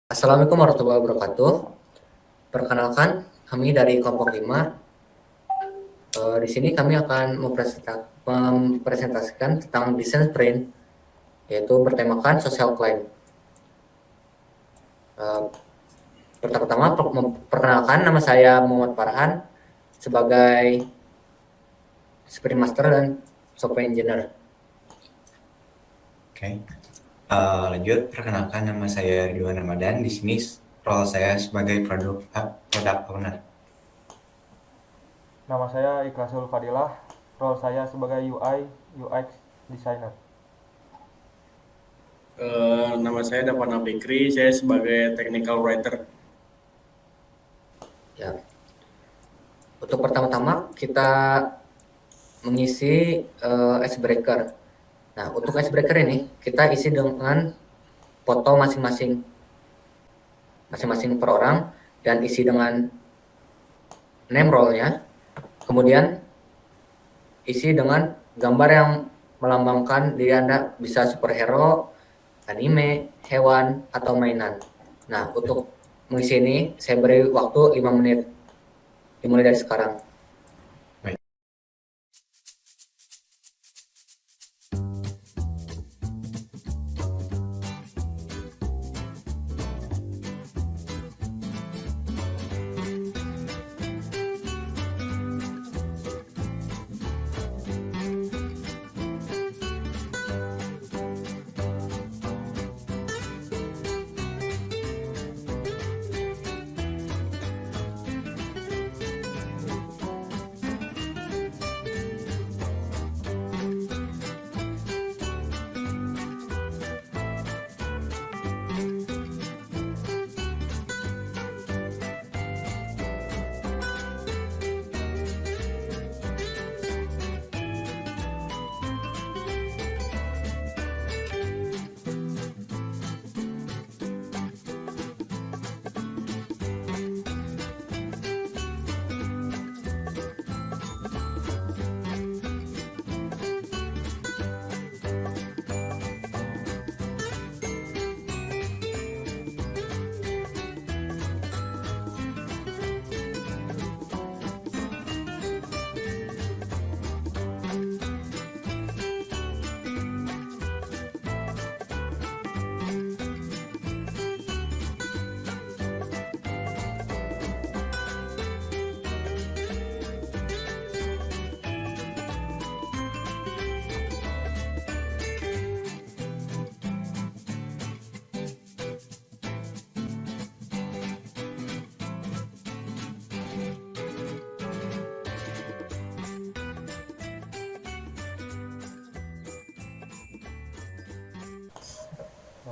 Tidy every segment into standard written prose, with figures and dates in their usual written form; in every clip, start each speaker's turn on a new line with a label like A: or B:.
A: Assalamualaikum warahmatullahi wabarakatuh. Perkenalkan, kami dari kelompok 5. Di sini kami akan mempresentasikan tentang desain sprint, yaitu bertemakan social climb. Pertama-tama, perkenalkan, nama saya Muhammad Farhan sebagai sprint master dan software engineer.
B: Oke. Lanjut, perkenalkan, nama saya Ridwan Ramadan. Di sini role saya sebagai product owner.
C: Nama saya Ikhlasul Fadilah, role saya sebagai UI UX designer.
D: Nama saya Dapana Fikri, saya sebagai technical writer.
A: Ya. Untuk pertama-tama kita mengisi icebreaker. Nah, untuk icebreaker ini kita isi dengan foto masing-masing per orang dan isi dengan name role-nya. Kemudian isi dengan gambar yang melambangkan diri Anda, bisa superhero, anime, hewan, atau mainan. Nah, untuk mengisi ini saya beri waktu 5 menit. Dimulai dari sekarang.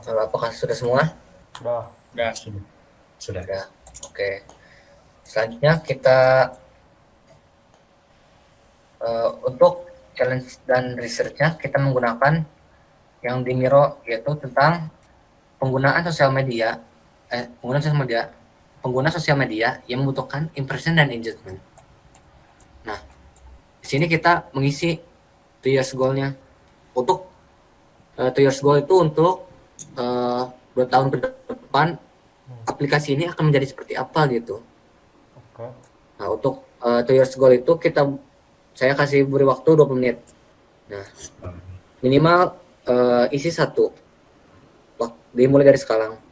A: Apakah sudah semua?
C: Sudah.
A: Ya, oke. Selanjutnya kita untuk challenge dan research-nya kita menggunakan yang di Miro, yaitu tentang pengguna sosial media yang membutuhkan impression dan engagement. Nah, di sini kita mengisi 2 years goal-nya. Untuk 2 years goal itu untuk 2 tahun ke depan aplikasi ini akan menjadi seperti apa gitu.
C: Oke.
A: Nah, untuk 2 years goal itu saya kasih beri waktu 20 menit. Nah, minimal isi 1. Dimulai dari sekarang.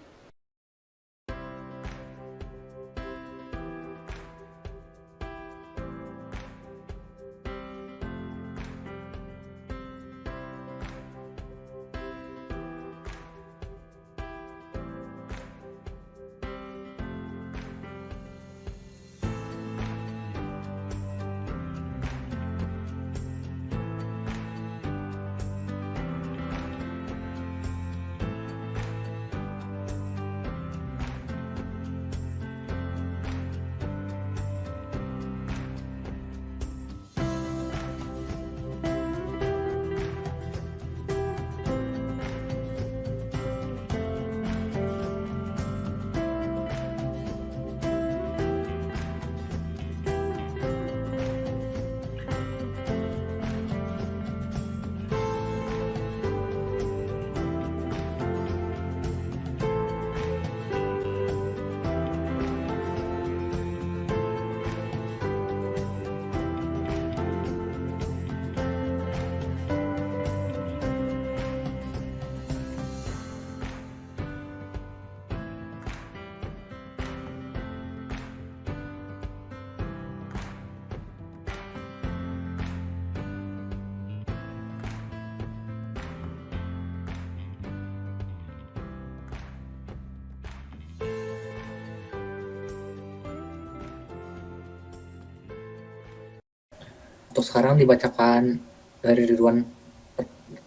A: Untuk sekarang dibacakan dari Ridwan,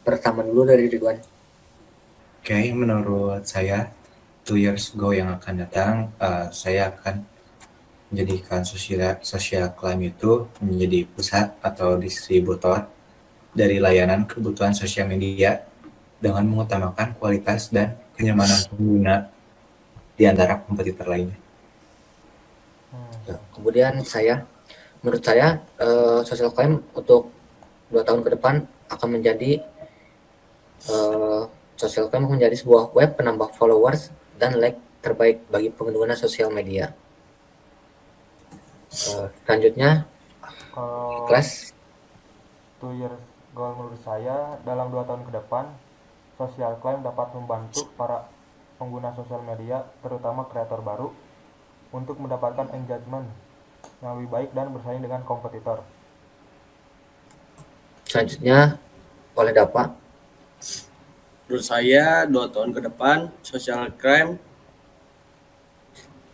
A: pertama dulu dari Ridwan.
B: Oke, menurut saya 2 years ago yang akan datang, saya akan menjadikan social climb itu menjadi pusat atau distributor dari layanan kebutuhan sosial media dengan mengutamakan kualitas dan kenyamanan pengguna di antara kompetitor lainnya.
A: Ya, kemudian menurut saya social climb untuk 2 tahun ke depan akan menjadi social climb menjadi sebuah web penambah followers dan like terbaik bagi pengguna sosial media. Selanjutnya
C: Kalau
A: kelas
C: 2 years goal menurut saya, dalam 2 tahun ke depan, social climb dapat membantu para pengguna sosial media, terutama kreator baru, untuk mendapatkan engagement yang lebih baik dan bersaing dengan kompetitor.
A: selanjutnya oleh Dapa.
D: Menurut saya 2 tahun ke depan social crime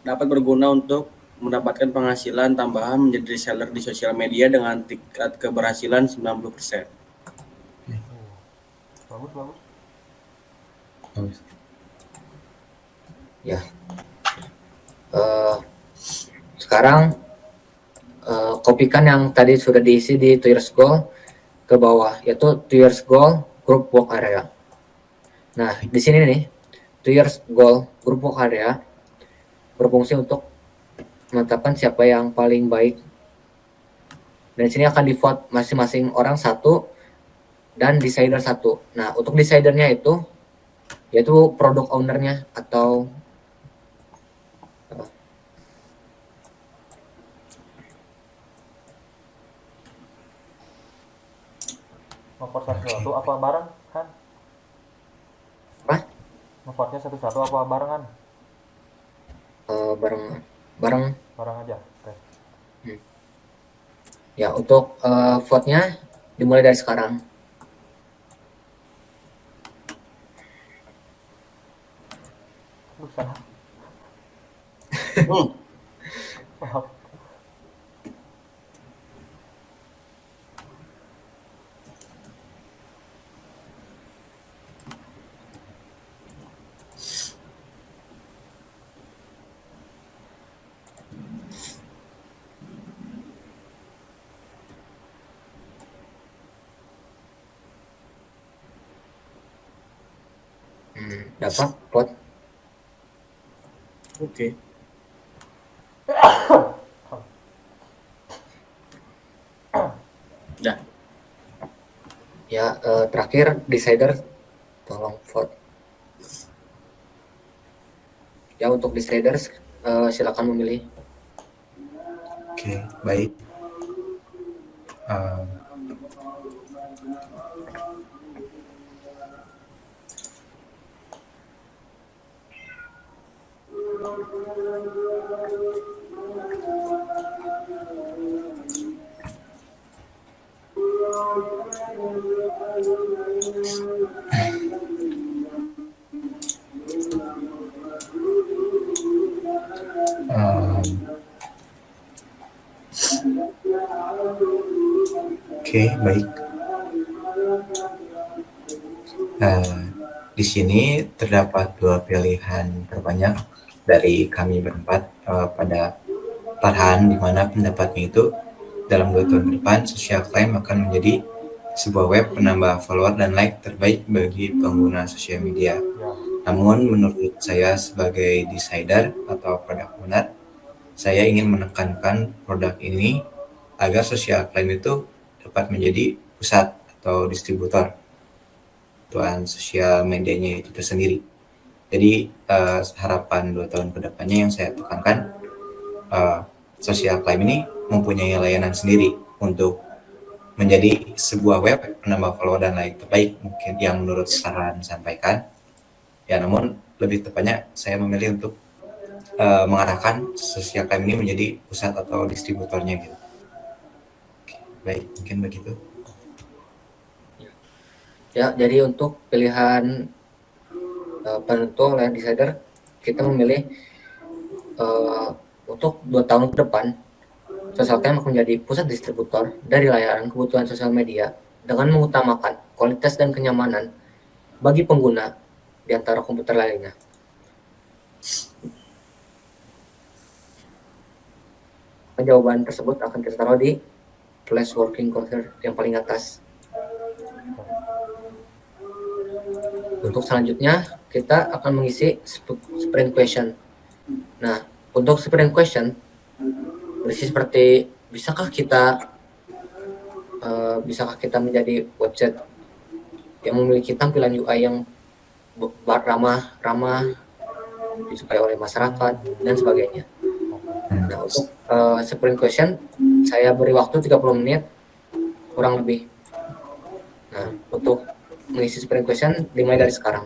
D: dapat berguna untuk mendapatkan penghasilan tambahan menjadi reseller di sosial media dengan tingkat keberhasilan 90%.
C: Bagus, bagus.
B: Bagus.
A: Ya. Sekarang kopikan yang tadi sudah diisi di 2 years goal ke bawah, yaitu 2 years goal group work area. Nah, di sini nih 2 years goal group work area berfungsi untuk menetapkan siapa yang paling baik. Dan di sini akan di vote masing-masing orang satu dan decider satu. Nah, untuk decidernya itu yaitu product ownernya atau
C: Ngevote satu-satu apa bareng, kan?
A: apa?
C: Ngevote-nya satu-satu apa barengan?
A: Bareng.
C: Bareng aja. Oke.
A: Ya, untuk vote-nya dimulai dari sekarang.
C: Salah. Maaf.
A: Dapat vote.
D: Oke. Dah.
A: Ya, terakhir decider tolong vote. Ya, untuk deciders silakan memilih.
B: Oke, baik. Oke, baik. Di sini terdapat 2 pilihan terbanyak dari kami berempat pada Farhan, di mana pendapatnya itu dalam 2 tahun ke depan social climb akan menjadi sebuah web penambah follower dan like terbaik bagi pengguna sosial media. Namun menurut saya sebagai decider atau product owner, saya ingin menekankan produk ini agar social climb itu dapat menjadi pusat atau distributor kebutuhan sosial medianya itu tersendiri. Jadi harapan 2 tahun ke depannya yang saya tekankan, social climb ini mempunyai layanan sendiri untuk menjadi sebuah web penambah follower dan like terbaik mungkin yang menurut Farhan sampaikan. Ya, namun lebih tepatnya saya memilih untuk mengarahkan social climb ini menjadi pusat atau distributornya gitu. Oke, baik, mungkin begitu.
A: Ya, jadi untuk pilihan penentu oleh decider kita memilih untuk 2 tahun ke depan Social Climb akan menjadi pusat distributor dari layanan kebutuhan sosial media dengan mengutamakan kualitas dan kenyamanan bagi pengguna di antara komputer lainnya. Jawaban tersebut akan kita taruh di flash working corner yang paling atas. Untuk selanjutnya, kita akan mengisi sprint question. Nah, untuk sprint question, berisi seperti bisakah kita menjadi website yang memiliki tampilan UI yang ramah disukai oleh masyarakat dan sebagainya. Nah, untuk sprint question saya beri waktu 30 menit kurang lebih. Nah, untuk mengisi sprint question dimulai dari sekarang.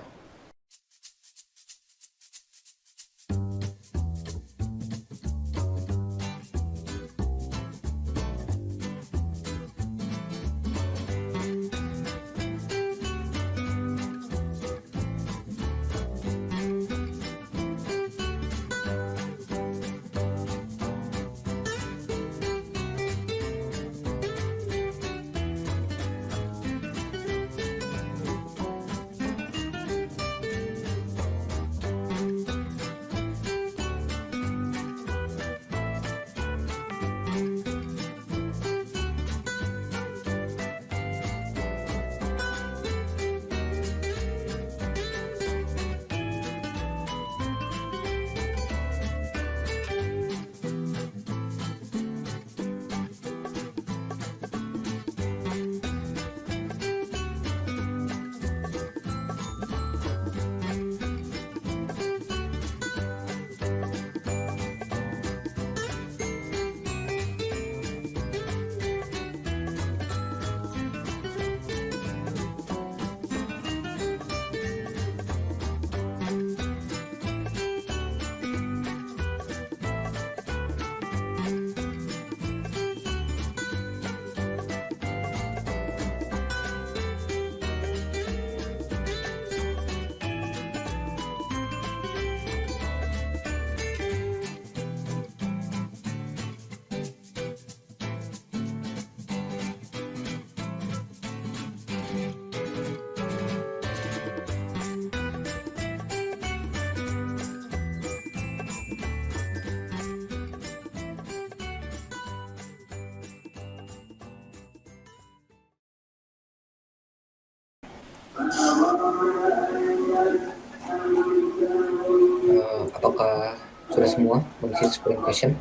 A: Apakah sudah semua mengisi sprint question?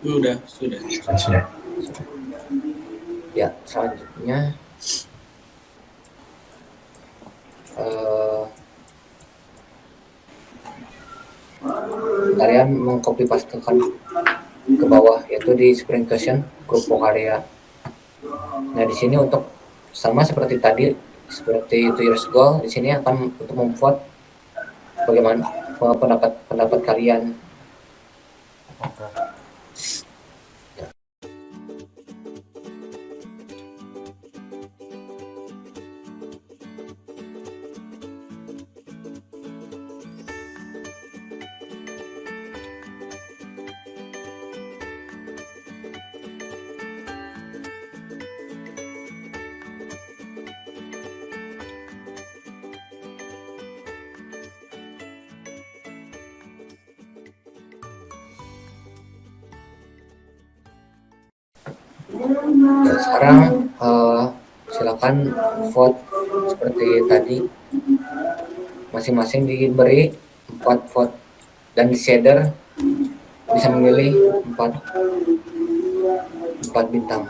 D: Sudah.
A: Ya, selanjutnya kalian mengcopy pastekan ke bawah, yaitu di sprint question grup area. Nah, di sini untuk sama seperti tadi, seperti 2 years goal, di sini akan untuk membuat bagaimana pendapat kalian.
C: Oke.
A: Dan sekarang silakan vote seperti tadi, masing-masing diberi 4 vote dan di shader bisa memilih 4 bintang.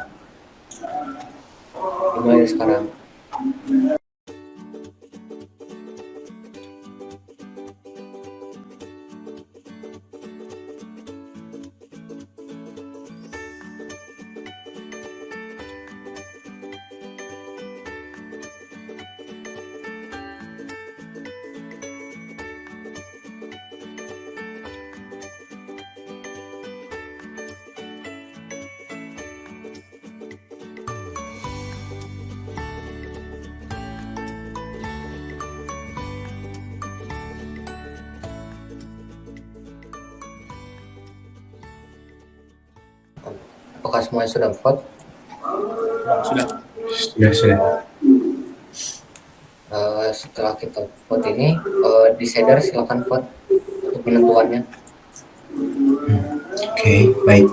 A: Dimulai sekarang. apakah semuanya sudah vote?
D: Sudah.
B: Sudah.
A: Setelah kita vote ini, decider silakan vote untuk penentuannya.
B: Oke, baik.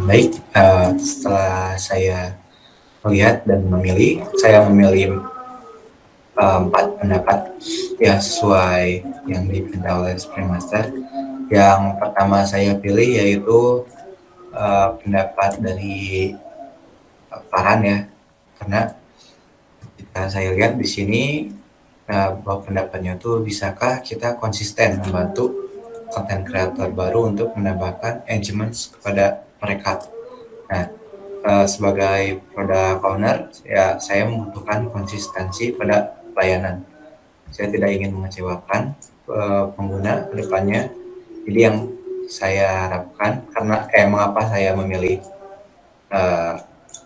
B: Baik, setelah saya melihat dan memilih, saya memilih 4 pendapat yang sesuai yang dipilih oleh Scrum Master. Yang pertama saya pilih yaitu pendapat dari Farhan ya, karena jika saya lihat di sini bahwa pendapatnya itu bisakah kita konsisten membantu konten kreator baru untuk menambahkan engagement kepada mereka. Nah, sebagai product owner, ya saya membutuhkan konsistensi pada layanan. Saya tidak ingin mengecewakan pengguna ke depannya. Jadi yang saya harapkan, karena mengapa saya memilih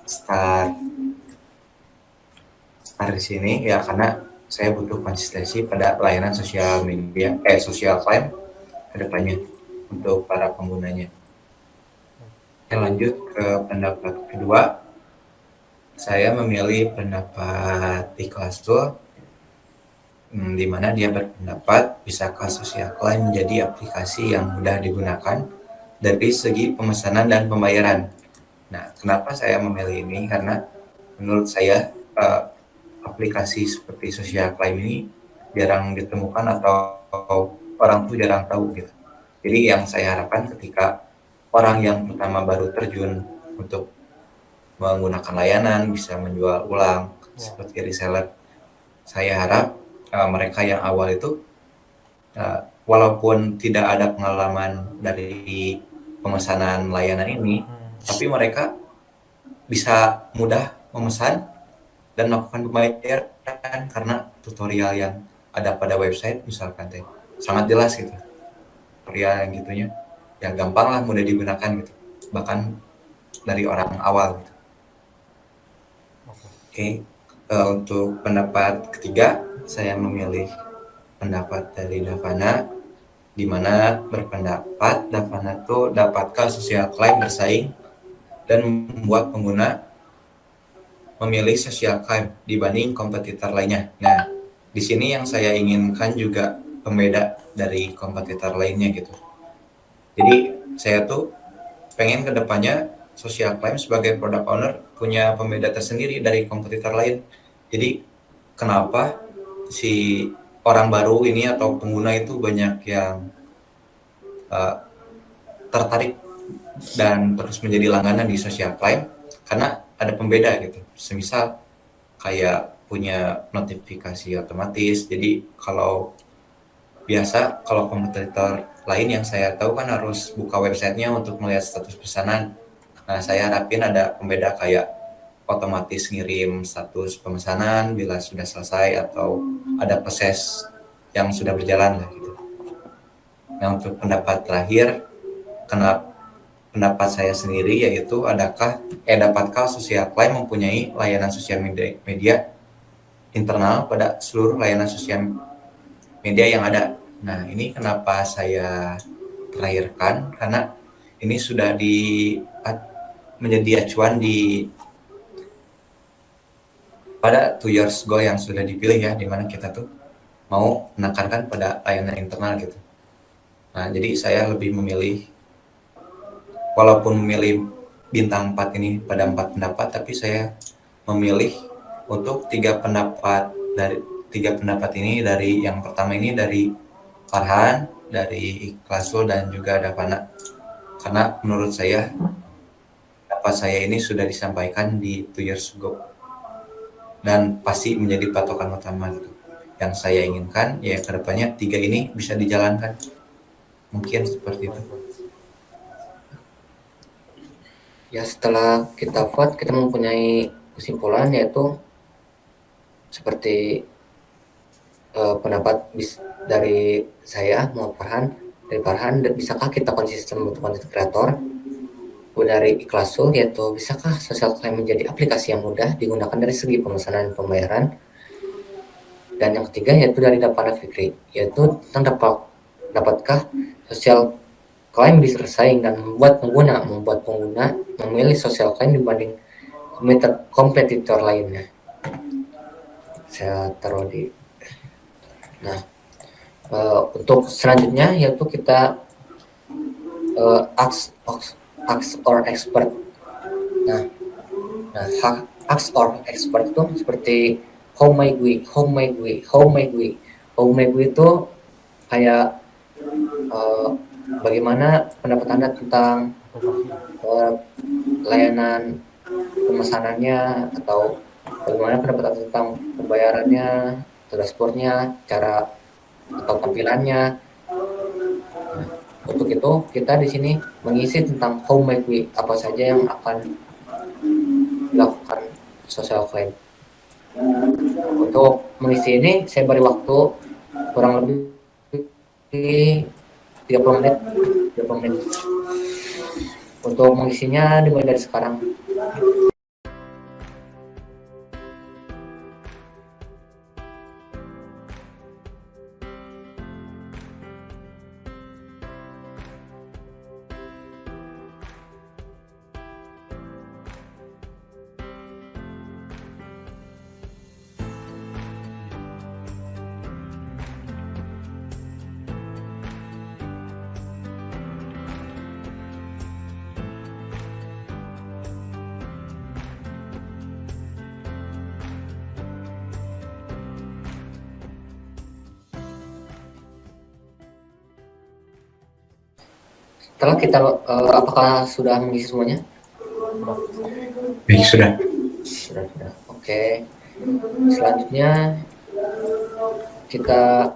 B: start di sini, ya karena saya butuh konsistensi pada layanan sosial media, social claim ke depannya untuk para penggunanya. Kita lanjut ke pendapat kedua. Saya memilih pendapat Ikhlasul, di mana dia berpendapat bisakah social claim menjadi aplikasi yang mudah digunakan dari segi pemesanan dan pembayaran. Nah, kenapa saya memilih ini? Karena menurut saya aplikasi seperti social claim ini jarang ditemukan atau orang tuh jarang tahu gitu. Jadi yang saya harapkan ketika orang yang pertama baru terjun untuk menggunakan layanan bisa menjual ulang seperti reseller, saya harap mereka yang awal itu walaupun tidak ada pengalaman dari pemesanan layanan ini, tapi mereka bisa mudah memesan dan melakukan pembayaran karena tutorial yang ada pada website misalkan sangat jelas gitu, tutorial yang gitunya ya gampang lah, mudah digunakan gitu, bahkan dari orang awal gitu. Oke. Untuk pendapat ketiga saya memilih pendapat dari Davana, di mana berpendapat Davana itu dapatkah social claim bersaing dan membuat pengguna memilih social claim dibanding kompetitor lainnya. Nah, di sini yang saya inginkan juga pembeda dari kompetitor lainnya gitu. Jadi saya tuh pengen kedepannya social claim sebagai product owner punya pembeda tersendiri dari kompetitor lain. Jadi kenapa si orang baru ini atau pengguna itu banyak yang tertarik dan terus menjadi langganan di social claim karena ada pembeda gitu. Semisal kayak punya notifikasi otomatis. Jadi kalau biasa kalau kompetitor lain yang saya tahu kan harus buka websitenya untuk melihat status pesanan. Nah, saya harapin ada pembeda kayak otomatis ngirim status pemesanan bila sudah selesai atau ada proses yang sudah berjalan lah gitu. Nah, untuk pendapat terakhir, pendapat saya sendiri yaitu dapatkah social claim mempunyai layanan sosial media internal pada seluruh layanan sosial media yang ada. Nah, ini kenapa saya terakhirkan, karena ini sudah menjadi acuan pada 2 years ago yang sudah dipilih ya, di mana kita tuh mau menekankan pada layanan internal gitu. Nah, jadi saya lebih memilih, walaupun memilih bintang 4 ini pada 4 pendapat, tapi saya memilih untuk 3 pendapat ini dari yang pertama ini dari Farhan, dari Ikhlasul dan juga Davana. Karena menurut saya pendapat saya ini sudah disampaikan di 2 years ago dan pasti menjadi patokan utama gitu. Yang saya inginkan ya kedepannya 3 ini bisa dijalankan. Mungkin seperti itu.
A: Ya, setelah kita vote, kita mempunyai kesimpulan yaitu seperti pendapat dari saya Muhammad Farhan, bisakah kita konsisten membentuk content creator? Dari Ikhlasul, yaitu bisakah social claim menjadi aplikasi yang mudah digunakan dari segi pemesanan dan pembayaran? Dan yang ketiga yaitu dari Dapana Fikri, yaitu tentang dapatkah social claim bisa bersaing dan membuat pengguna memilih social claim dibanding kompetitor lainnya. Saya taruh di. Nah, untuk selanjutnya yaitu kita ask or expert. Nah, ask or expert itu seperti how may we itu kayak bagaimana pendapat Anda tentang layanan pemesanannya, atau bagaimana pendapat Anda tentang pembayarannya, dashboardnya, cara atau tampilannya. Nah, untuk itu kita di sini mengisi tentang how may we, apa saja yang akan dilakukan social claim. Untuk mengisi ini saya beri waktu kurang lebih 30 menit untuk mengisinya dimulai dari sekarang. Setelah kita apakah sudah mengisi semuanya?
B: Sudah.
A: Oke. Selanjutnya kita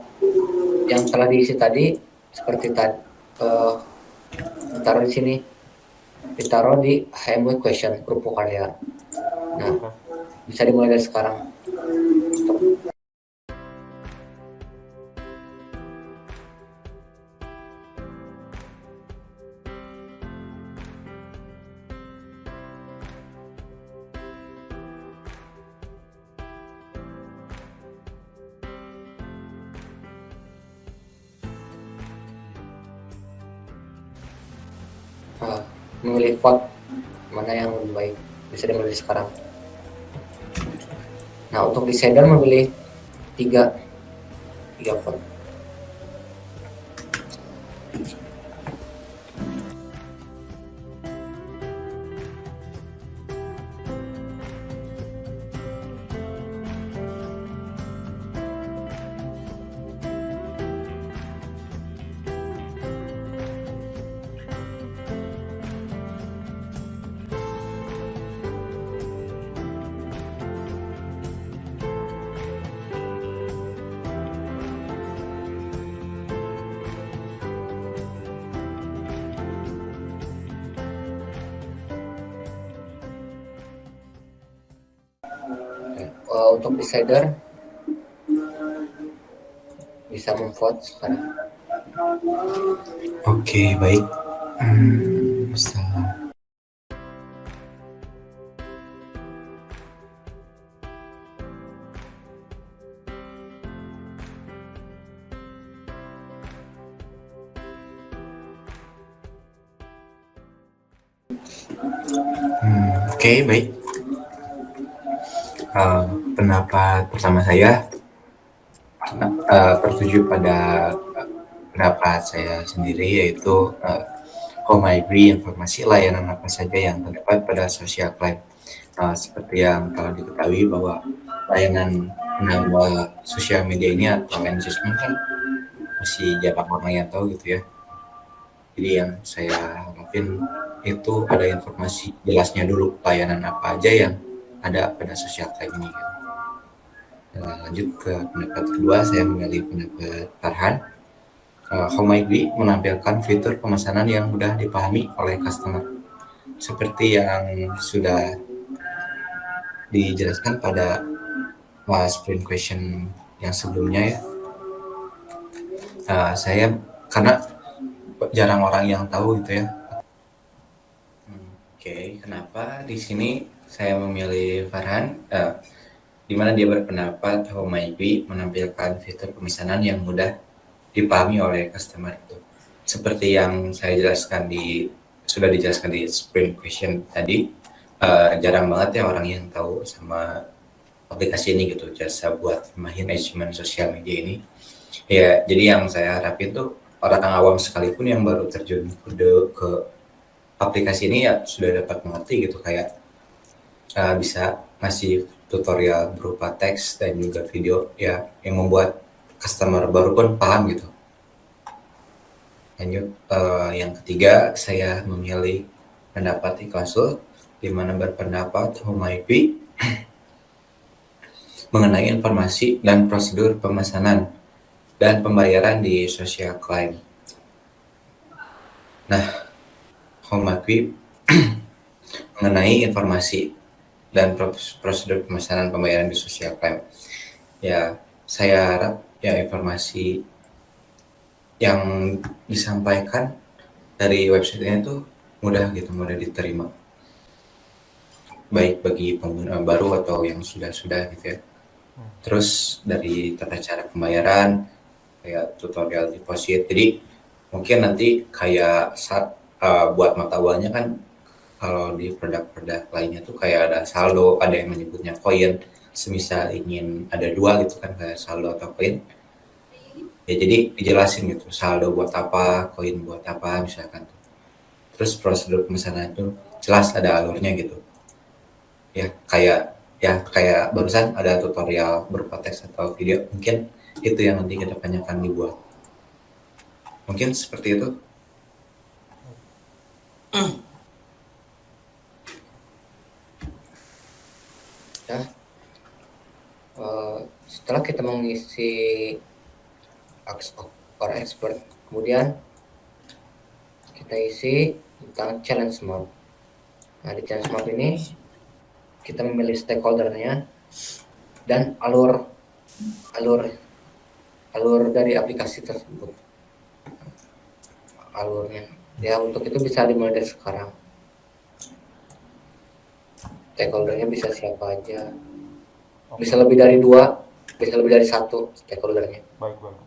A: yang telah diisi tadi seperti tadi ditaruh di sini, ditaruh di HMW question grup karya. Nah, bisa dimulai dari sekarang. Memilih font mana yang lebih baik, bisa dimulai sekarang. Nah, untuk desainer memilih tiga font. Untuk desainer bisa memvote sekarang.
B: Oke, baik. Oke, baik. Pendapat pertama saya tertuju pada pendapat saya sendiri, yaitu home library, informasi layanan apa saja yang terdapat pada social claim. Seperti yang telah diketahui bahwa layanan menambah sosial media ini atau engagement kan masih jarang orang yang tahu gitu ya. Jadi yang saya harapin itu ada informasi jelasnya dulu layanan apa aja yang ada pada social claim ini. Lanjut ke pendapat kedua, saya memilih pendapat Farhan. Home ID menampilkan fitur pemesanan yang mudah dipahami oleh customer, seperti yang sudah dijelaskan pada sprint question yang sebelumnya ya, saya karena jarang orang yang tahu gitu ya. Oke, kenapa di sini saya memilih Farhan? Di mana dia berpendapat Home IP menampilkan fitur pemesanan yang mudah dipahami oleh customer itu. Seperti yang saya jelaskan sudah dijelaskan di sprint question tadi, jarang banget ya orang yang tahu sama aplikasi ini gitu, jasa buat management sosial media ini. Ya, jadi yang saya harapin tuh orang awam sekalipun yang baru terjun ke aplikasi ini ya sudah dapat mengerti gitu, kayak bisa ngasih tutorial berupa teks dan juga video ya yang membuat customer baru pun paham gitu. Lanjut, yang ketiga saya memilih pendapat Iklasul di mana berpendapat Home IP mengenai informasi dan prosedur pemesanan dan pembayaran di social claim. Nah, Home IP mengenai informasi dan prosedur pemesanan pembayaran di social claim. Ya, saya harap ya informasi yang disampaikan dari website ini tuh mudah diterima. Baik bagi pengguna baru atau yang sudah gitu ya. Terus dari tata cara pembayaran, kayak tutorial deposit. Jadi mungkin nanti kayak buat mata uangnya kan, kalau di produk-produk lainnya tuh kayak ada saldo, ada yang menyebutnya koin. Semisal ingin ada dua gitu kan, kayak saldo atau koin. Ya jadi dijelasin gitu, saldo buat apa, koin buat apa misalkan. Terus prosedur pemesanan itu jelas ada alurnya gitu. Ya kayak barusan ada tutorial berupa teks atau video, mungkin itu yang nanti kedepannya akan dibuat. Mungkin seperti itu.
A: Ya, setelah kita mengisi or expert, kemudian kita isi tentang challenge map. Nah, di challenge map ini kita memilih stakeholdernya dan alur dari aplikasi tersebut. Alurnya ya, untuk itu bisa dimulai dari sekarang. Stakeholdernya bisa siapa aja, bisa lebih dari 2, bisa lebih dari 1 stakeholdernya.
C: Baik.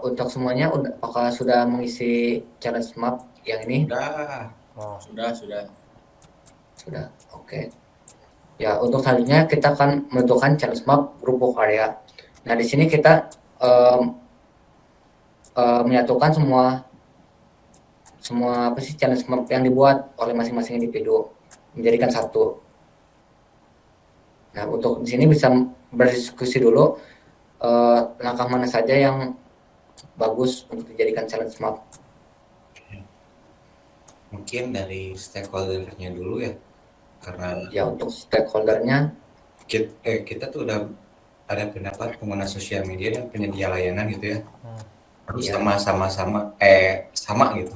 A: untuk semuanya apakah sudah mengisi challenge map yang ini?
B: Udah.
D: Sudah.
A: Sudah. Oke. Ya, untuk selanjutnya kita akan menentukan challenge map group work area. Nah, di sini kita menyatukan semua apa sih challenge map yang dibuat oleh masing-masing individu menjadikan satu. Nah, untuk di sini bisa berdiskusi dulu langkah mana saja yang bagus untuk dijadikan challenge map.
B: Mungkin dari stakeholder-nya dulu ya, karena
A: Ya, untuk stakeholdernya
B: kita tuh udah ada pendapat pengguna sosial media dan penyedia layanan gitu ya, harus
A: Iya.
B: sama gitu.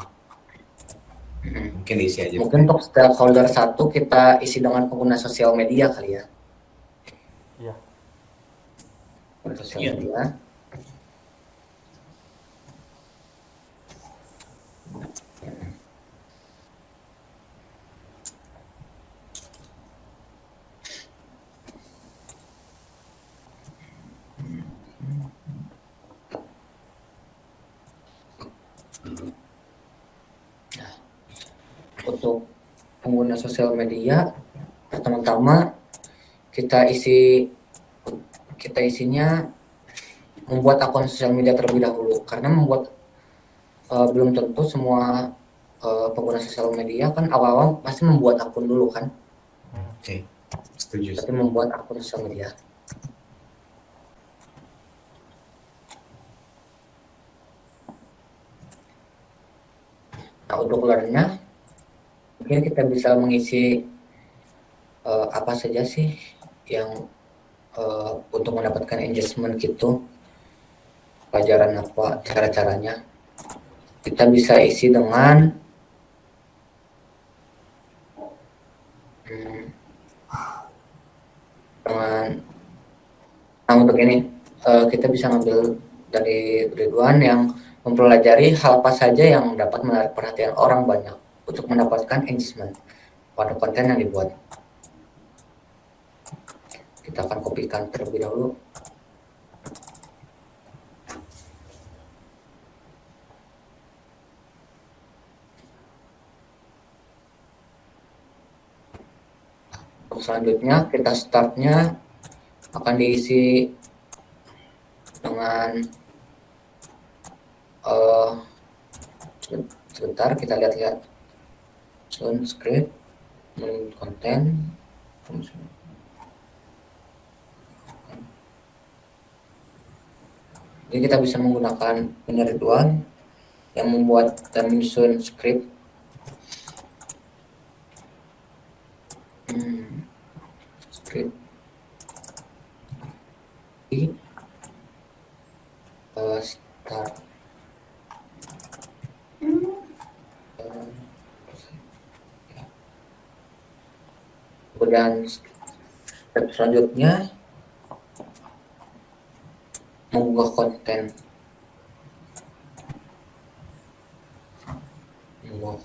B: Mungkin diisi aja.
A: Mungkin untuk stakeholder 1 kita isi dengan pengguna sosial media kali ya.
C: Iya.
A: Sosial
D: Iya.
A: media. Untuk pengguna sosial media, pertama-tama kita isinya membuat akun sosial media terlebih dahulu, karena belum tentu semua pengguna sosial media kan awal-awal pasti membuat akun dulu kan,
B: Oke, setuju.
A: tapi membuat akun sosial media. Nah, untuk learner mungkin kita bisa mengisi apa saja sih yang untuk mendapatkan engagement gitu, pelajaran apa, cara-caranya. Kita bisa isi dengan nah untuk ini kita bisa ngambil dari Ridwan yang mempelajari hal apa saja yang dapat menarik perhatian orang banyak untuk mendapatkan engagement pada konten yang dibuat. Kita akan kopikan terlebih dahulu. Selanjutnya kita startnya akan diisi dengan sebentar kita lihat-lihat script konten. Jadi kita bisa menggunakan Ridwan yang membuat dan menyusun script. Script di start kemudian step selanjutnya mengunggah konten yang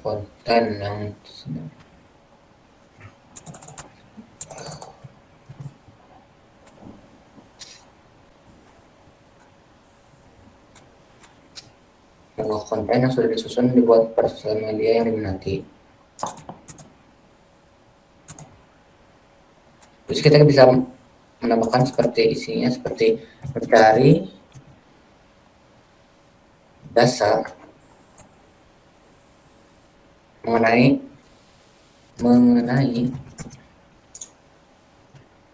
A: konten yang sudah disusun dibuat pada sosial media yang diminati. Terus kita bisa menambahkan seperti isinya seperti mencari dasar mengenai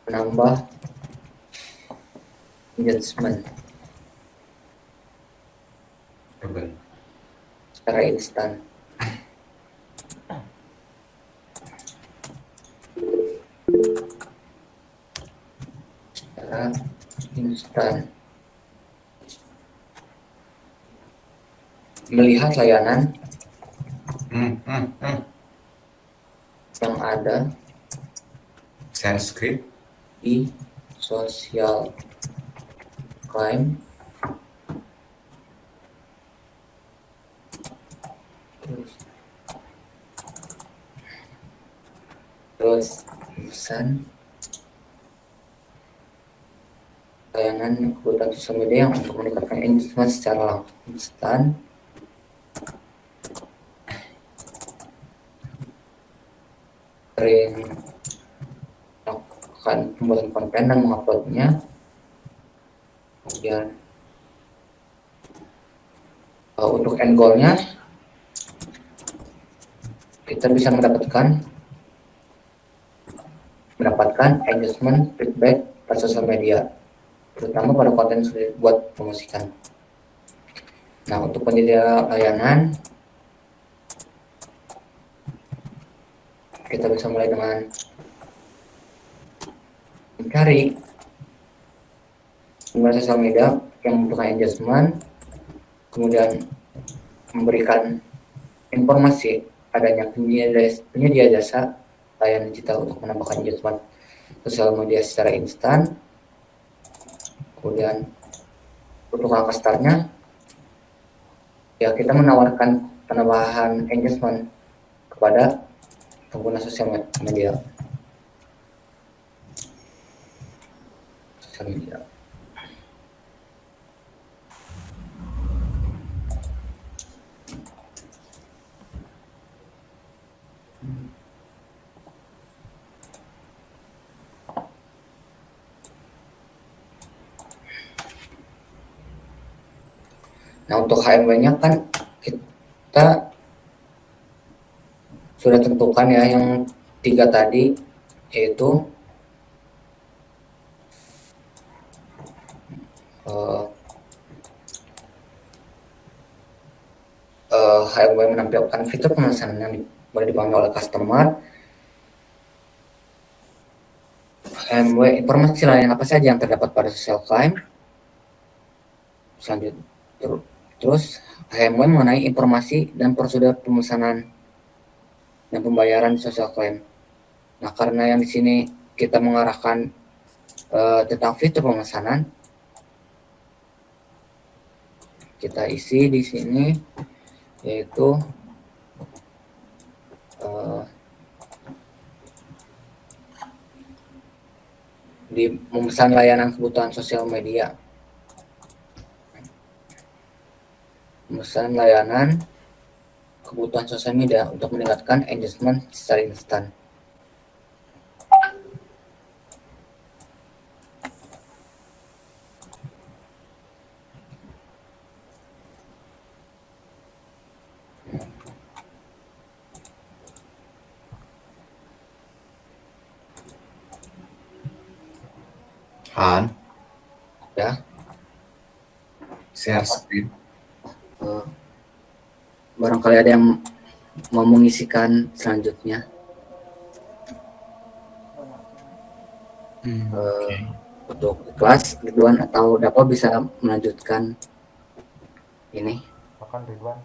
A: menambah engagement secara instan. Melihat layanan yang ada
B: share script
A: di social climb terus layanan kebutuhan sosial media yang untuk meningkatkan engagement secara instan. Sering melakukan pembuatan konten dan menguploadnya. Kemudian untuk end goal-nya kita bisa mendapatkan engagement feedback pada sosial media, terutama pada konten yang sudah dibuat promosikan. Nah, untuk penyedia layanan kita bisa mulai dengan mencari pengguna sosial media yang membutuhkan engagement, kemudian memberikan informasi adanya penyedia jasa layanan digital untuk menambahkan engagement sosial media secara instan. Kemudian untuk langkah startnya, ya kita menawarkan penambahan engagement kepada pengguna sosial media. Nah, untuk HMW-nya kan kita sudah tentukan ya yang 3 tadi, yaitu HMW menampilkan fitur pemesanan yang boleh dipahami oleh customer. HMW informasi lain apa saja yang terdapat pada social claim. Selanjutnya terus HMW mengenai informasi dan prosedur pemesanan dan pembayaran social claim. Nah, karena yang di sini kita mengarahkan tentang fitur pemesanan, kita isi di sini yaitu di memesan layanan kebutuhan sosial media. Memesan layanan kebutuhan sosial media untuk meningkatkan engagement secara instan.
B: Han,
A: Ya,
B: share screen.
A: barangkali ada yang mau mengisikan selanjutnya.
B: Oke.
A: Untuk kelas Ridwan atau Dapo bisa melanjutkan ini.
C: Akan Ridwan.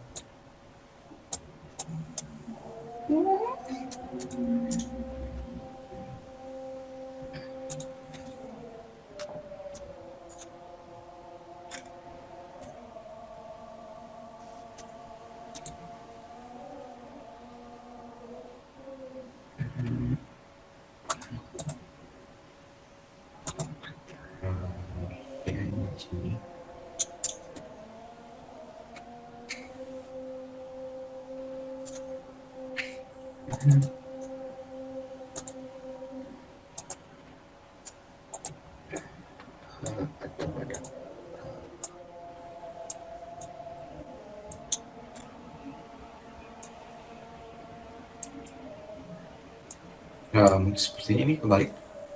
B: Sepertinya ini kebalik.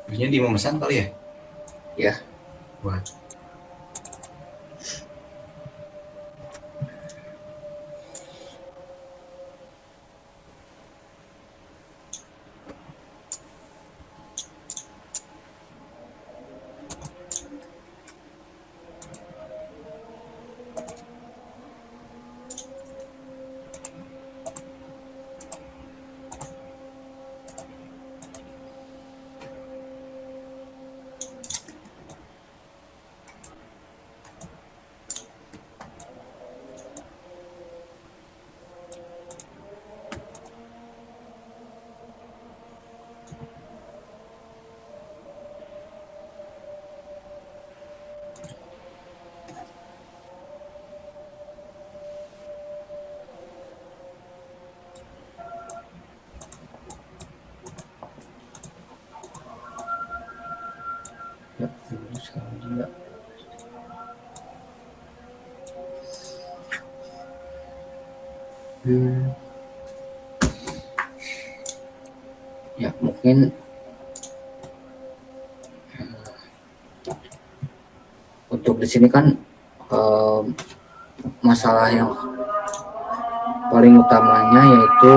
B: Sepertinya dia memesan kali ya?
A: Ya.
B: Buat.
A: Hmm, ya mungkin untuk di sini kan masalah yang paling utamanya yaitu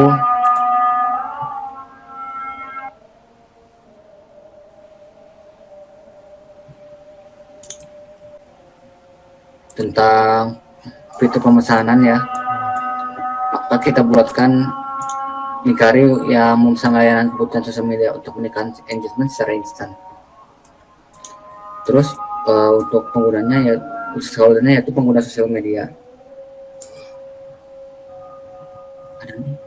A: tentang fitur pemesanan ya. Maka kita buatkan Mikari yang memesan layanan kebutuhan sosial media untuk meningkatkan engagement secara instan. Terus untuk penggunanya yaitu pengguna sosial media. Ada nih.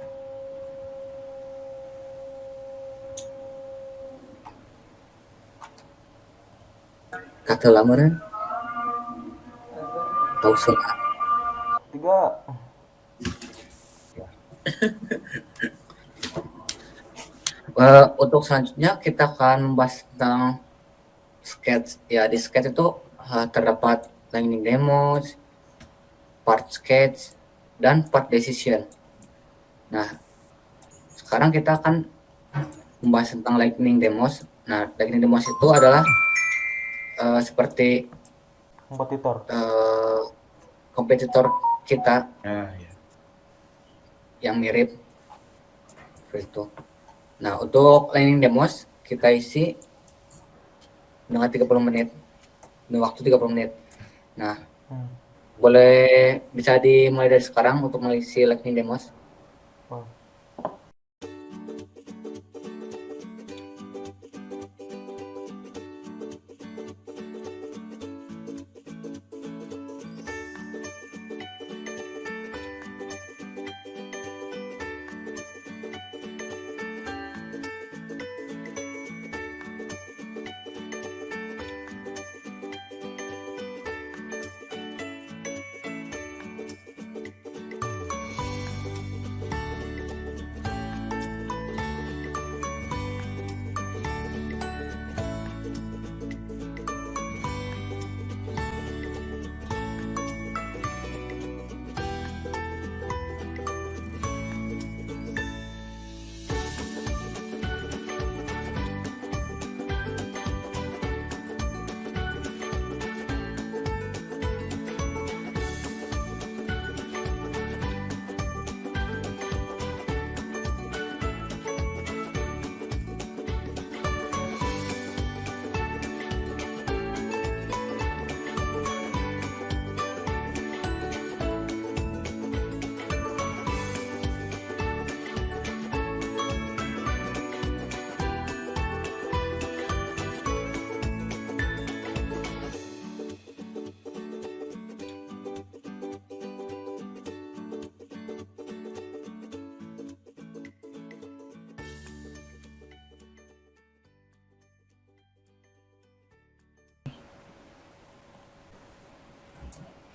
A: Kata lamaran tahu salah.
C: 3.
A: Untuk selanjutnya kita akan membahas tentang sketch. Ya, di sketch itu terdapat lightning demos, part sketch, dan part decision. Nah, sekarang kita akan membahas tentang lightning demos. Nah, lightning demos itu adalah seperti kompetitor kita yang mirip seperti itu. Nah, untuk lightning demos kita isi dengan 30 menit, dengan waktu 30 menit. Nah, boleh bisa dimulai dari sekarang untuk mengisi lightning demos.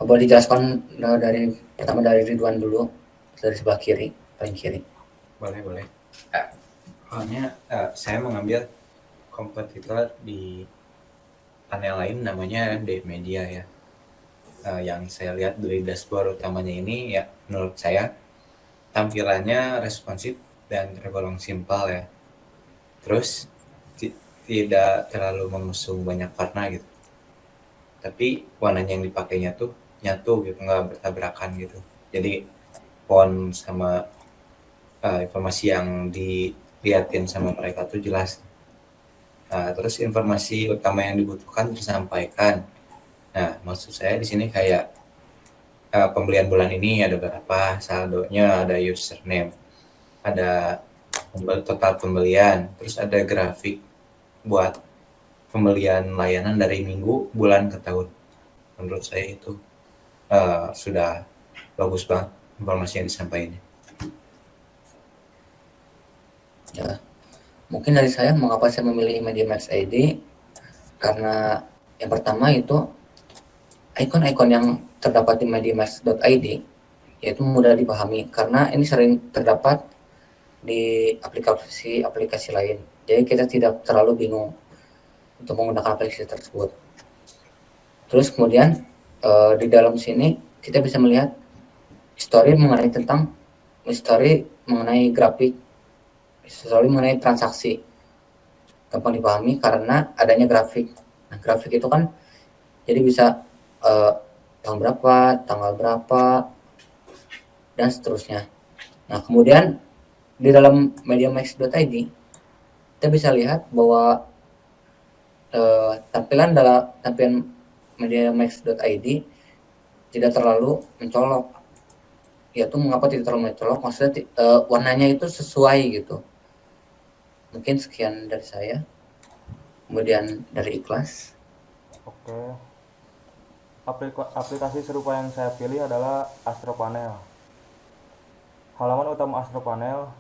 A: Boleh dijelaskan pertama dari Ridwan dulu, dari sebelah kiri, paling kiri.
B: Boleh. Soalnya saya mengambil kompetitor di panel lain namanya The Media ya. Yang saya lihat dari dashboard utamanya ini ya, menurut saya tampilannya responsif dan tergolong simpel ya. Terus tidak terlalu mengusung banyak warna gitu. Tapi warnanya yang dipakainya tuh nyatu gitu, nggak bertabrakan gitu. Jadi font sama informasi yang dilihatin sama mereka tuh jelas. Terus informasi utama yang dibutuhkan tersampaikan. Nah, maksud saya di sini kayak pembelian bulan ini ada berapa, saldonya, ada username, ada total pembelian, terus ada grafik buat pembelian layanan dari minggu, bulan ke tahun. Menurut saya itu sudah bagus banget informasi yang disampaikan.
A: Ya, mungkin dari saya mengapa saya memilih MediaMax ID, karena yang pertama itu ikon-ikon yang terdapat di mediamax.id yaitu mudah dipahami karena ini sering terdapat di aplikasi lain, jadi kita tidak terlalu bingung untuk menggunakan aplikasi tersebut. Terus kemudian di dalam sini kita bisa melihat history mengenai grafik, history mengenai transaksi. Gampang dipahami karena adanya grafik. Nah, grafik itu kan jadi bisa tanggal berapa, dan seterusnya. Nah, kemudian di dalam mediamax.id kita bisa lihat bahwa tampilan mediamax.id tidak terlalu mencolok. Yaitu mengapa tidak terlalu mencolok? Maksudnya warnanya itu sesuai gitu. Mungkin sekian dari saya. Kemudian dari Ikhlas.
C: Oke. Aplikasi serupa yang saya pilih adalah Astropanel. Halaman utama Astropanel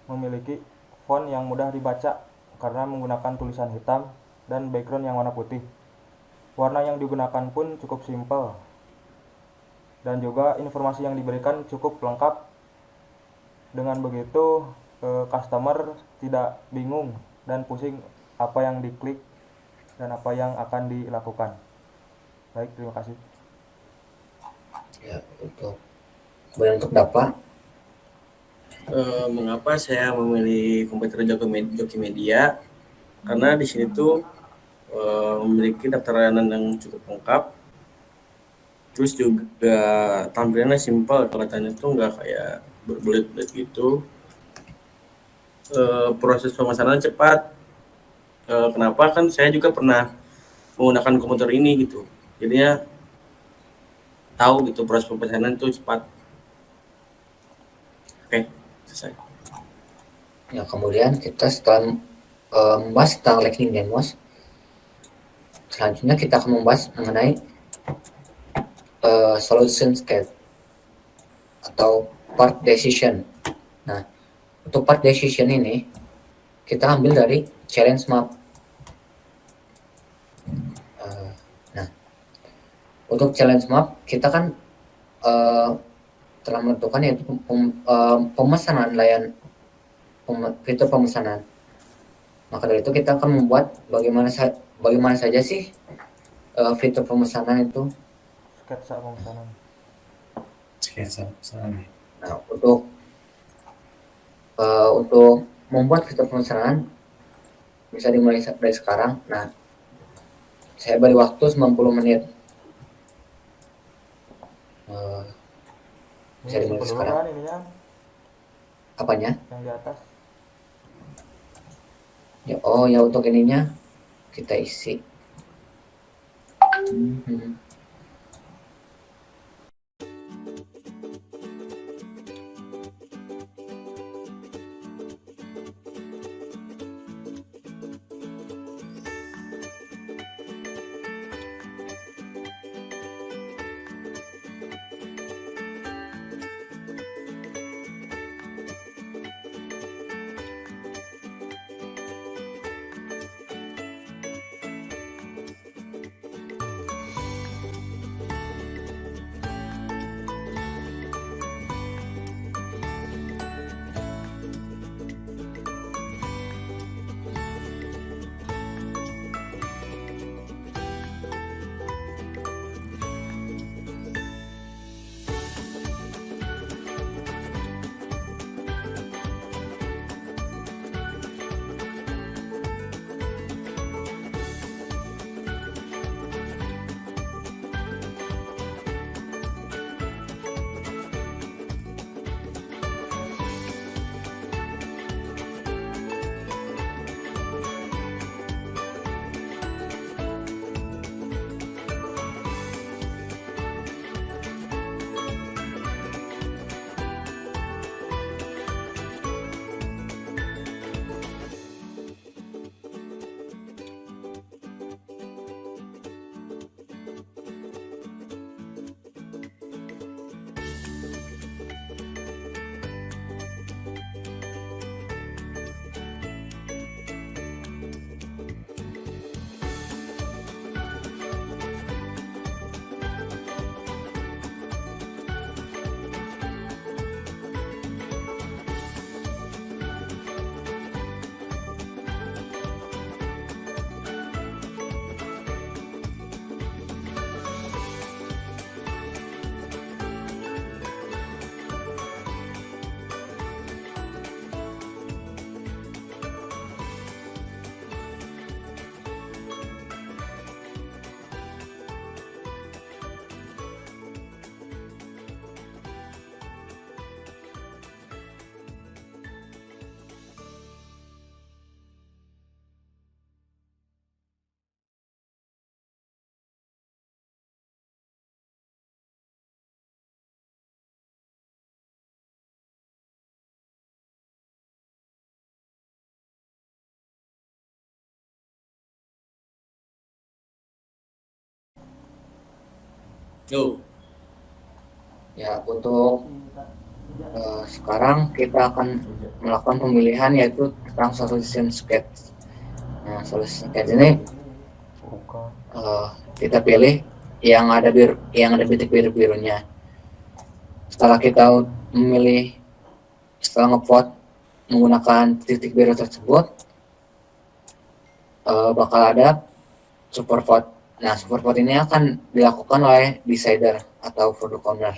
C: memiliki font yang mudah dibaca karena menggunakan tulisan hitam dan background yang warna putih. Warna yang digunakan pun cukup simpel. Dan juga informasi yang diberikan cukup lengkap. Dengan begitu, customer tidak bingung dan pusing apa yang diklik dan apa yang akan dilakukan. Baik, terima kasih.
A: Ya, kemudian untuk dapat.
D: Mengapa saya memilih komputer Joki Media? Karena di sini tuh memiliki daftar layanan yang cukup lengkap. Terus juga tampilannya simpel, kelihatannya tuh nggak kayak berbelit-belit gitu. Proses pemesanan cepat. Kenapa? Kan saya juga pernah menggunakan komputer ini gitu. Jadinya tahu gitu proses pemesanan itu cepat. Oke, selesai.
A: Ya, kemudian kita setelah membahas tentang Lightning Demos, selanjutnya kita akan membahas mengenai solution state atau part decision. Nah, untuk part decision ini kita ambil dari challenge map. Nah, untuk challenge map kita kan telah menentukan yaitu pemesanan fitur pemesanan. Maka dari itu kita akan membuat bagaimana saja sih fitur pemesanan itu.
C: Sketsa pemesanan.
A: Nah, untuk membuat fitur pemesanan bisa dimulai dari sekarang. Nah, saya beri waktu 90 menit. Bisa dimulai sekarang.
C: Kan ininya?
A: Apanya?
C: Yang di atas.
A: Ya, untuk ininya kita isi.
D: Yo,
A: Ya, untuk sekarang kita akan melakukan pemilihan yaitu tentang solution sketch. Nah, solution sketch ini
C: Bukan.
A: kita pilih yang ada titik biru-birunya. Setelah kita memilih, setelah ngevote menggunakan titik biru tersebut, bakal ada super vote. Nah, super vote ini akan dilakukan oleh decider atau product owner.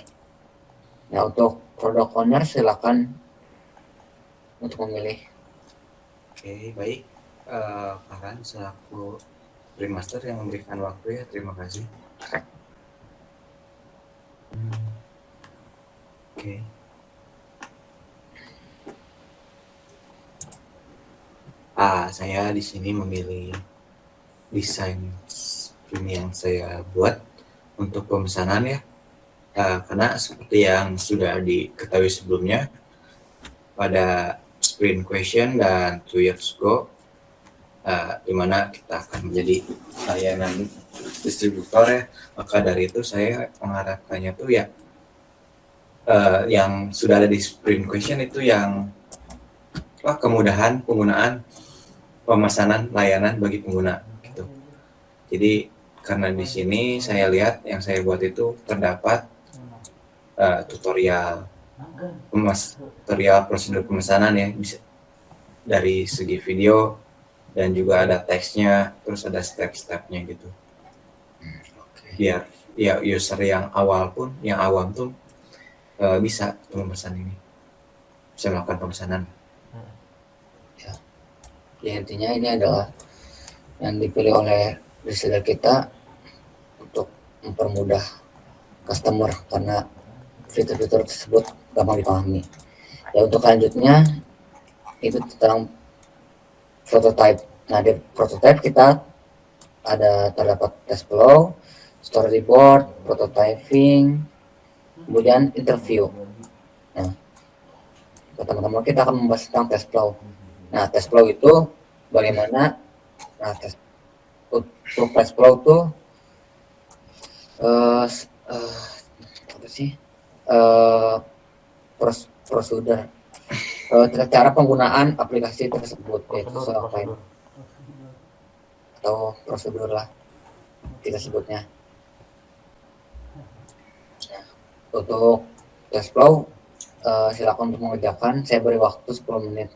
A: Nah, untuk product owner silakan untuk memilih.
B: Oke, baik. Farhan selaku Brain Master yang memberikan waktu ya, terima kasih. Oke. Saya di sini memilih desain ini yang saya buat untuk pemesanan ya. Karena seperti yang sudah diketahui sebelumnya, pada sprint question dan 2 years ago, di mana kita akan menjadi layanan distributor ya, maka dari itu saya mengharapkannya tuh ya yang sudah ada di sprint question itu yang kemudahan penggunaan pemesanan layanan bagi pengguna gitu. Jadi karena di sini saya lihat yang saya buat itu terdapat tutorial prosedur pemesanan ya, bisa dari segi video dan juga ada teksnya, terus ada step-stepnya gitu. Biar ya user yang awam tuh bisa memesan ini, bisa melakukan pemesanan.
A: Ya, intinya ini adalah yang dipilih oleh reseller kita untuk mempermudah customer karena fitur-fitur tersebut gampang dipahami. Ya, untuk selanjutnya itu tentang prototype. Nah, di prototype kita terdapat test flow, storyboard, prototyping, kemudian interview. Nah, pertama-tama kita akan membahas tentang test flow. Nah, test flow itu bagaimana? Nah, untuk test flow itu apa sih? Prosedur cara penggunaan aplikasi tersebut, yaitu software atau prosedur lah kita sebutnya. Nah, untuk test flow silakan untuk mengerjakan. Saya beri waktu 10 menit.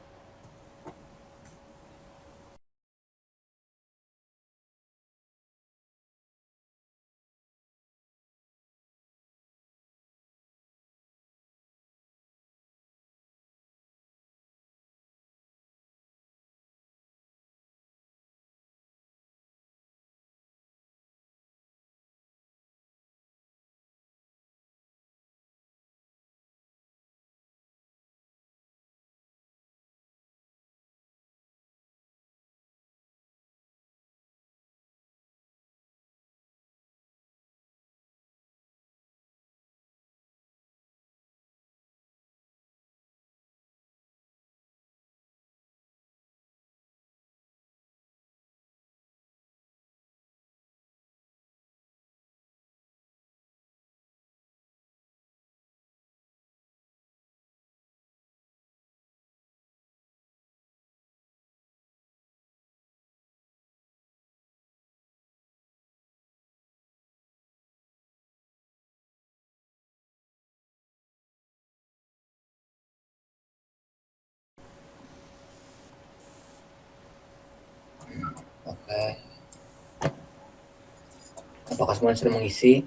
A: Oke. Apakah semua sudah mengisi?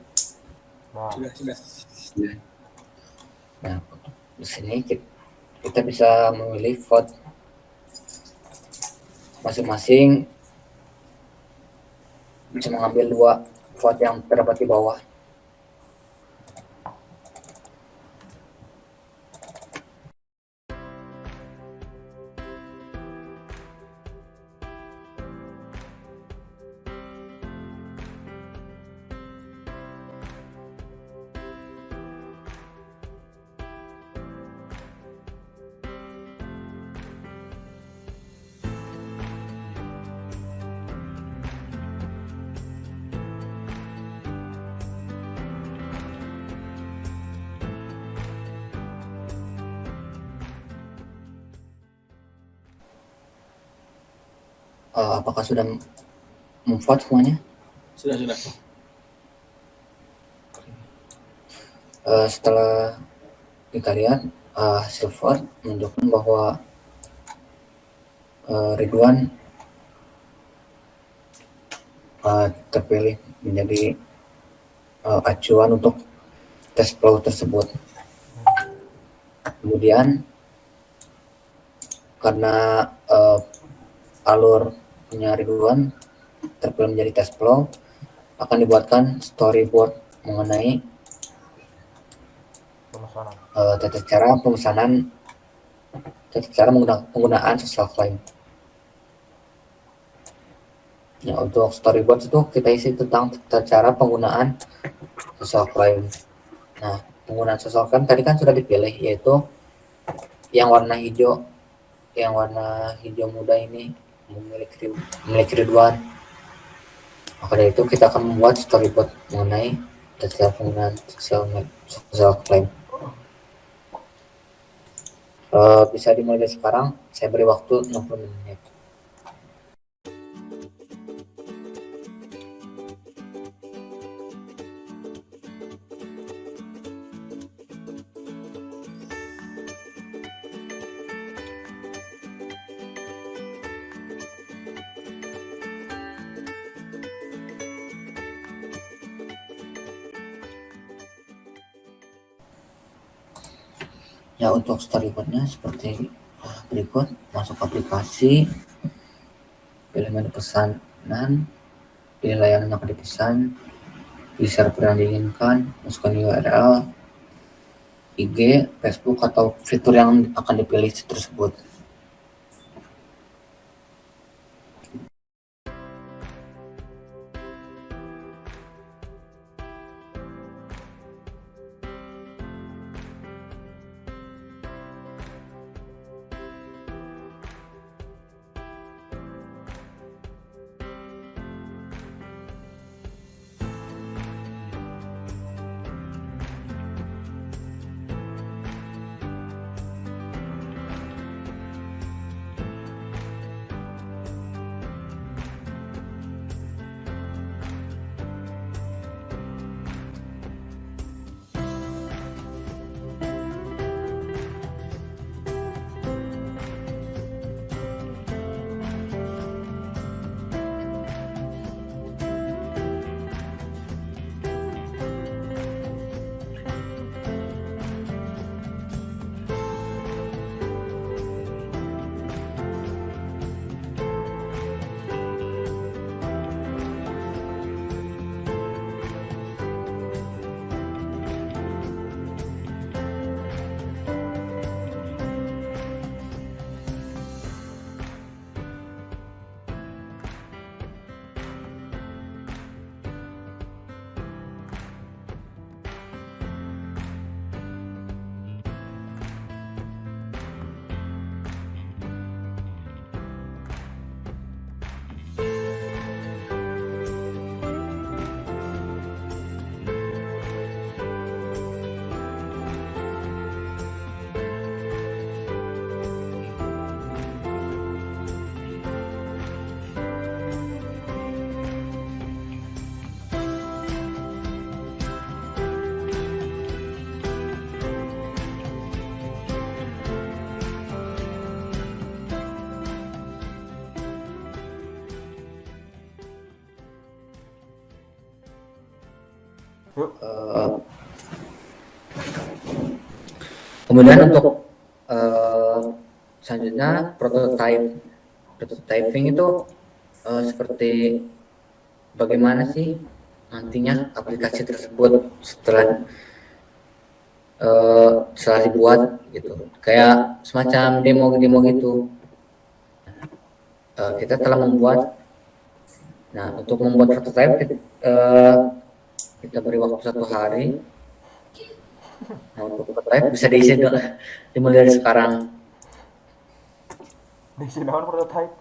D: sudah.
A: Nah, di sini kita bisa memilih vote masing-masing, bisa mengambil 2 vote yang terdapat di bawah. apakah sudah memvote semuanya?
D: Sudah.
A: Setelah kita lihat hasil vote menunjukkan bahwa Ridwan terpilih menjadi acuan untuk tes flow tersebut. Kemudian karena alur punya Ridwan terpilih menjadi tes flow, akan dibuatkan storyboard mengenai
C: Pemesanan.
A: tata cara pemesanan, tata cara penggunaan social claim. Ya, untuk storyboard itu kita isi tentang tata cara penggunaan social claim. Nah, penggunaan social claim tadi kan sudah dipilih, yaitu yang warna hijau muda ini memiliki Ridwan. Maka dari itu kita akan membuat storyboard mengenai tata cara penggunaan social claim. Bisa dimulai dari sekarang. Saya beri waktu 60 menit. Ya, untuk storyboardnya seperti berikut. Masuk aplikasi, pilih menu pesanan, pilih layanan yang akan dipesan, pilih server yang diinginkan, masukkan URL, IG, Facebook, atau fitur yang akan dipilih tersebut. Kemudian untuk selanjutnya prototyping itu seperti bagaimana sih nantinya aplikasi tersebut setelah dibuat gitu, kayak semacam demo gitu. Kita telah membuat. Nah, untuk membuat prototype kita beri waktu 1 hari. Nah, untuk prototype bisa diisi dimulai dari sekarang.
C: Diisi naon prototype?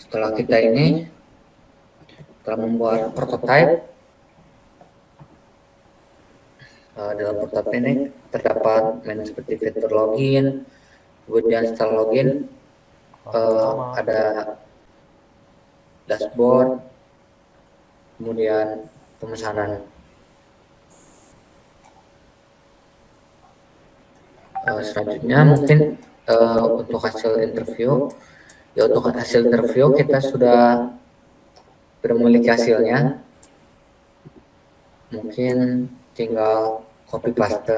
A: Setelah kita ini telah membuat prototype, dalam prototype ini terdapat menu seperti fitur login, kemudian setelah login ada dashboard, kemudian pemesanan. Selanjutnya mungkin untuk hasil interview, untuk hasil interview kita sudah memiliki hasilnya, mungkin tinggal copy paste.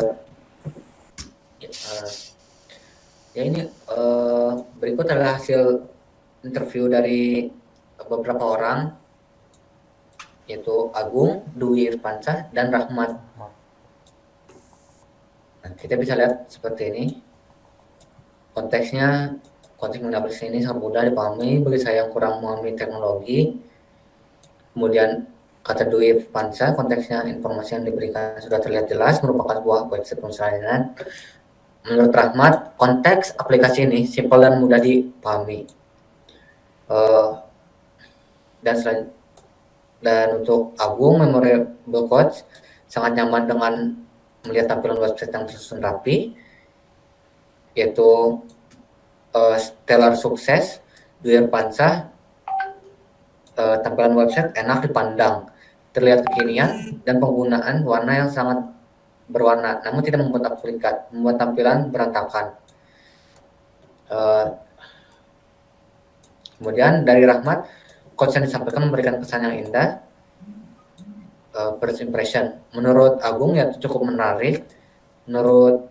A: Ya ini berikut adalah hasil interview dari beberapa orang, yaitu Agung, Dwi Irfansyah, dan Rahmat. Nah, kita bisa lihat seperti ini. Konteksnya, konteks aplikasi ini sangat mudah dipahami bagi saya yang kurang memahami teknologi. Kemudian kata Dwi Irfansyah, konteksnya informasi yang diberikan sudah terlihat jelas, merupakan sebuah website pemrograman. Menurut Rahmat, konteks aplikasi ini simpel dan mudah dipahami. Dan untuk Agung, Memorable Coach sangat nyaman dengan melihat tampilan website yang tersusun rapi, yaitu Stellar Sukses. Dwi Irfansyah, tampilan website enak dipandang, terlihat kekinian, dan penggunaan warna yang sangat berwarna, namun tidak membuat terikat, membuat tampilan berantakan. Kemudian dari Rahmat, coach yang disampaikan memberikan kesan yang indah. First impression, menurut Agung ya cukup menarik. Menurut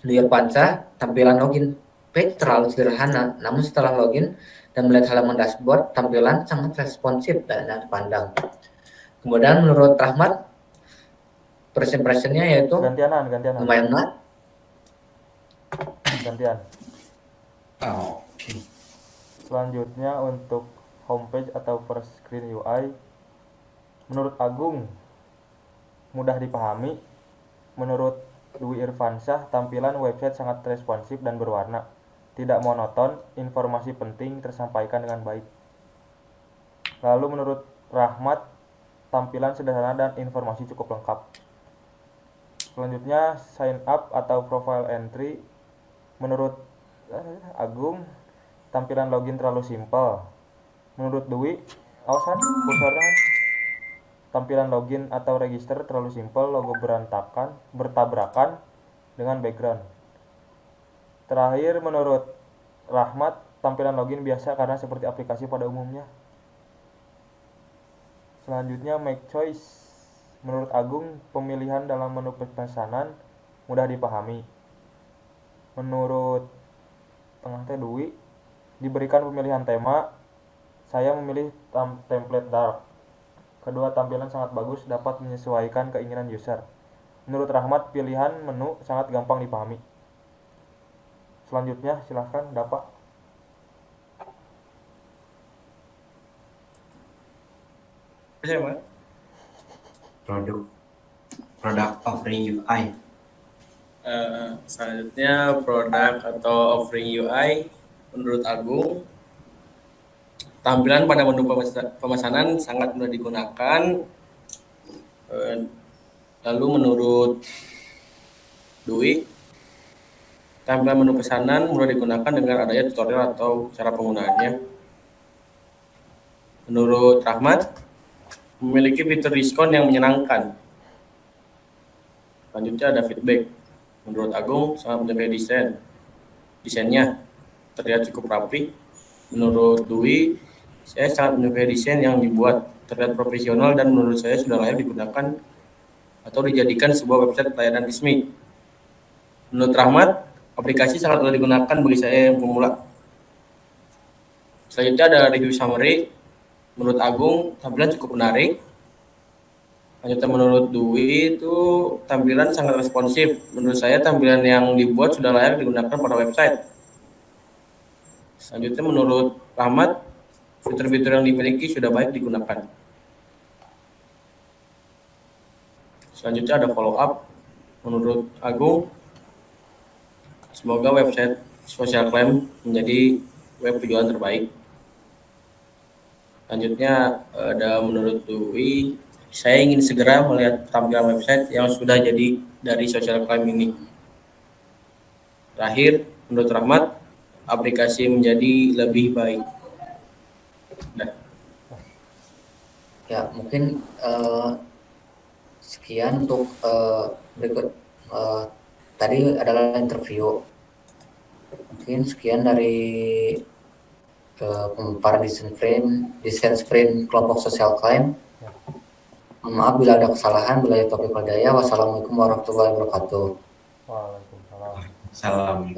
A: Dwi Irfansyah, tampilan login page terlalu sederhana, namun setelah login dan melihat halaman dashboard, tampilan sangat responsif dan enak dipandang. Kemudian menurut Rahmat, first impression-nya yaitu
C: Gantian.
A: lumayan menarik.
C: Gantian.
B: Oke.
C: Selanjutnya untuk homepage atau first screen UI, menurut Agung mudah dipahami. Menurut Dwi Irfansyah, tampilan website sangat responsif dan berwarna, tidak monoton, informasi penting tersampaikan dengan baik. Lalu menurut Rahmat, tampilan sederhana dan informasi cukup lengkap. Selanjutnya sign up atau profile entry, menurut Agung, tampilan login terlalu simpel. Menurut Dwi, awasan kursornya, tampilan login atau register terlalu simpel, logo bertabrakan dengan background. Terakhir menurut Rahmat, tampilan login biasa karena seperti aplikasi pada umumnya. Selanjutnya make choice, menurut Agung, pemilihan dalam menu pemesanan mudah dipahami. Menurut tengah Dwi, diberikan pemilihan tema, saya memilih template dark. Kedua tampilan sangat bagus, dapat menyesuaikan keinginan user. Menurut Rahmat, pilihan menu sangat gampang dipahami. Selanjutnya silahkan Dapak.
B: Product offering UI.
D: Selanjutnya produk atau offering UI menurut Agung, tampilan pada menu pemesanan sangat mudah digunakan. Lalu menurut Dwi, tampilan menu pesanan mudah digunakan dengan adanya tutorial atau cara penggunaannya. Menurut Rahmat, memiliki fitur diskon yang menyenangkan. Selanjutnya ada feedback. Menurut Agung, sangat menyukai desainnya terlihat cukup rapi. Menurut Dwi, saya sangat menyukai desain yang dibuat, terlihat profesional dan menurut saya sudah layak digunakan atau dijadikan sebuah website pelayanan resmi. Menurut Rahmat, aplikasi sangat mudah digunakan bagi saya yang pemula. Selanjutnya ada review summary. Menurut Agung, tampilan cukup menarik. Selanjutnya menurut Dwi itu tampilan sangat responsif. Menurut saya tampilan yang dibuat sudah layak digunakan pada website. Selanjutnya menurut Rahmat, fitur-fitur yang dimiliki sudah baik digunakan. Selanjutnya ada follow up. Menurut Agung, semoga website Social Climb menjadi web tujuan terbaik. Selanjutnya ada menurut Dwi, saya ingin segera melihat tampilan website yang sudah jadi dari social climb ini. Terakhir, menurut Rahmat, aplikasi menjadi lebih baik. Nah,
A: Ya, mungkin sekian untuk berikut. Tadi adalah interview. Mungkin sekian dari para desain sprint kelompok social climb. Maaf bila ada kesalahan. Bila topik wadaya. Wassalamualaikum warahmatullahi wabarakatuh.
C: Waalaikumsalam.
B: Salam.